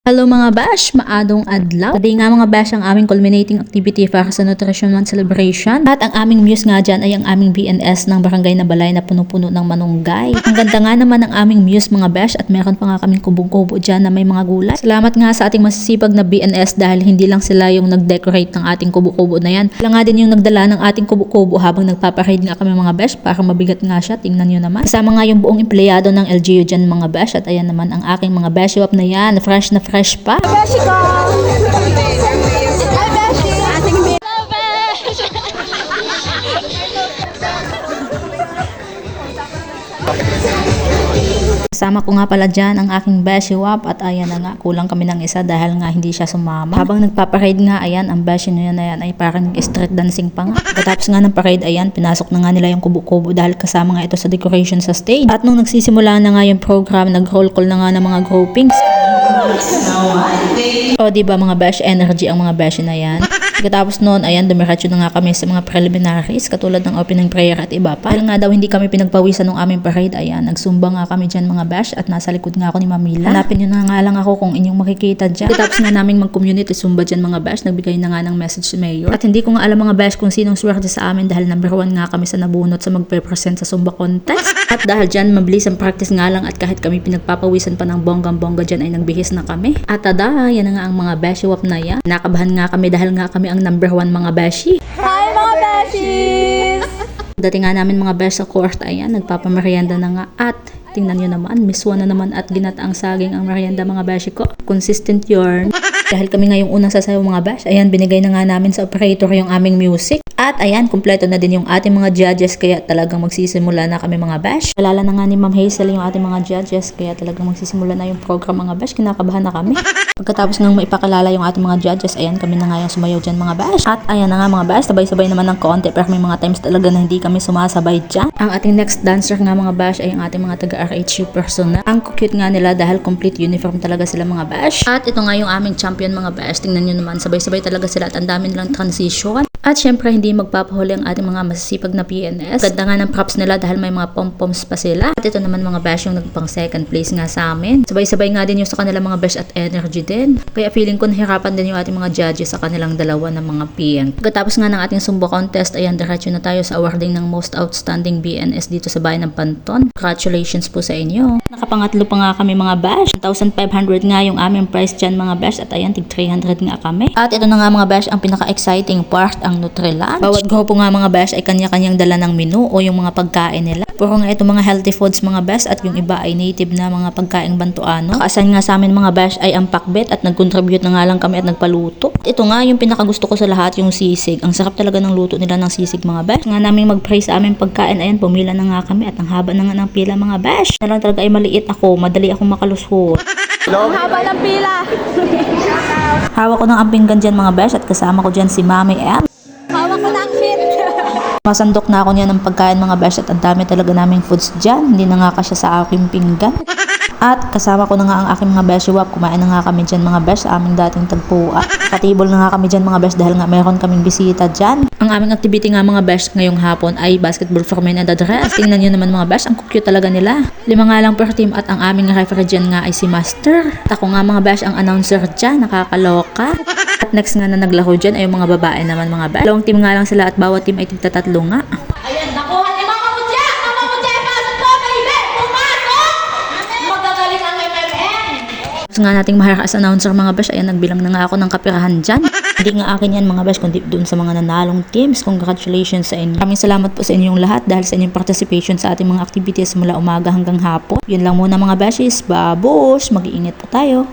Hello mga bash, maadong adlaw. Today nga mga bash ang aming culminating activity para sa Nutrition Month celebration. At ang aming muse nga dyan ay ang aming BNS ng Barangay na Balay na puno-puno ng manunggay. Ang ganda nga naman ng aming muse mga bash at meron pa nga kaming kubong-kubo dyan na may mga gulay. Salamat nga sa ating masisipag na BNS dahil hindi lang sila yung nag-decorate ng ating kubo-kubo na yan. Sila nga din yung nagdala ng ating kubo-kubo habang nagpaparade nga kami mga bash. Parang mabigat nga siya, tingnan nyo naman. Kasama nga yung buong empleyado ng LGU dyan mga bash. At ayan naman ang aking mga bashwap na yan. Fresh na fresh pa. Beshi ko! Hi, Beshi! Ating Kasama ko nga pala dyan ang aking bashwap at ayan na nga, kulang kami ng isa dahil nga hindi siya sumama. Habang nagpaparade nga, ayan, ang bashi na yan ay parang nag-street dancing pa nga. Pagkatapos nga ng parade, ayan, pinasok na nga nila yung kubo-kubo dahil kasama nga ito sa decoration sa stage. At nung nagsisimula na nga yung program, nag-roll call na nga ng mga groupings. O diba mga bash, energy ang mga bash na yan. Pagkatapos noon, ayan, dumiretso na nga kami sa mga preliminaries katulad ng opening prayer at iba pa. Dahil nga daw hindi kami pinagpawisan ng aming parade, ayan, nagsumba nga kami dyan mga bash at nasa likod nga ako ni Mamila. Hanapin nyo na nga lang ako kung inyong makikita dyan. Pagkatapos nga naming mag-community zumba dyan mga bash, nagbigay na nga ng message si Mayor. At hindi ko nga alam mga bash kung sinong swerte sa amin dahil number 1 nga kami sa nabunot sa magpe-present sa zumba contest. At dahil dyan, mabilis ang practice nga lang at kahit kami pinagpapawisan pa ng bonggang-bongga dyan ay nagbihis na kami. At tada, yan na nga ang mga bashwap na yan. Nakabahan nga kami dahil nga kami ang number 1 mga bashi. Hi, mga Beshis! Dating nga namin mga bash sa court, ayan, nagpapamerienda na nga at tingnan nyo naman, miswa na naman at ginataang saging ang merienda mga bashi ko. Consistent yarn. Dahil kami nga yung unang sasayaw mga bash, ayan, binigay na nga namin sa operator yung aming music. At ayan, kumpleto na din yung ating mga judges kaya talagang magsisimula na kami mga bash. Alala na nga ni Ma'am Hazel yung ating mga judges kaya talagang magsisimula na yung program mga bash. Kinakabahan na kami. Pagkatapos nga maipakalala yung ating mga judges, ayan, kami na nga yung sumayaw dyan mga bash. At ayan na nga mga bash, sabay-sabay naman ng konti pero may mga times talaga na hindi kami sumasabay dyan. Ang ating next dancer nga mga bash ay ang ating mga taga-RHU personnel. Ang cute nga nila dahil complete uniform talaga sila mga bash. At ito nga yung aming champion mga bash. Tingnan nyo naman, sabay-sabay talaga sila at ang dami nilang transition. At syempre hindi magpapahuli ang ating mga masisipag na PNS. Ganda nga ng props nila dahil may mga pom-poms pa sila. At ito naman mga bash yung nagpang second place nga sa amin. Sabay-sabay nga din yung sa kanila mga bash at energy din. Kaya feeling ko nahirapan din yung ating mga judges sa kanilang dalawa ng mga PN. Pagkatapos nga ng ating Zumba contest, ayan, diretso na tayo sa awarding ng most outstanding BNS dito sa bayan ng Panton. Congratulations po sa inyo. Nakapangatlo pa nga kami mga bash. 1,500 nga yung aming price dyan mga bash at ayan, tig 300 nga kami. At ito na nga mga bash ang pinaka-exciting part, ang Nutri-Lunch. Bawat grupo nga mga bash ay kanya-kanyang dala ng menu o yung mga pagkain nila. Puro nga ito mga healthy foods mga bash at yung iba ay native na mga pagkaing bantuano. Nakaasan nga sa amin mga bash ay ang pakbet at nag-contribute na nga lang kami at nagpaluto. At ito nga yung pinakagusto ko sa lahat, yung sisig. Ang sarap talaga ng luto nila ng sisig mga bash. Nga namin mag-pray sa aming pagkain, ayan, pumila na nga kami at ang haba na nga ng pila mga bash. Na lang talaga ay maliit ako, madali akong makalusot. Ang haba ng pila! Hawak ko ng ampinggan dyan mga bash at kasama ko dyan si Mami M. Hawak ko ng shit! Masandok na ako niya ng pagkain mga bash at ang dami talaga naming foods dyan. Hindi na nga kasya sa aking pinggan. At kasama ko na nga ang aking mga bashwap. Kumain na nga kami dyan mga bash sa aming dating tagpuan. Katibol na nga kami dyan mga bash dahil nga meron kaming bisita dyan. Ang aming activity nga mga bash ngayong hapon ay basketball for men and address. Tingnan nyo naman mga bash, ang cute talaga nila. 5 nga lang per team at ang aming referee dyan nga ay si Master. At ako nga mga bash ang announcer dyan, nakakaloka. At next nga na naglaro dyan ay yung mga babae naman mga bash. Dalawang team nga lang sila at bawat team ay tigtatatlo nga. Ayan, nakuha ni Mama Mutya! Mama Mutya, pasok po, baby! Pumasok! Magagaling ang MMM! Gusto nga nating maharaas announcer mga bash, ayan, nagbilang na nga ako ng kapirahan dyan. Hindi nga akin yan mga bash, kundi doon sa mga nanalong teams. Congratulations sa inyo. Maraming salamat po sa inyong lahat dahil sa inyong participation sa ating mga activities mula umaga hanggang hapon. Yun lang muna mga bashes, babush, mag-iingat po tayo.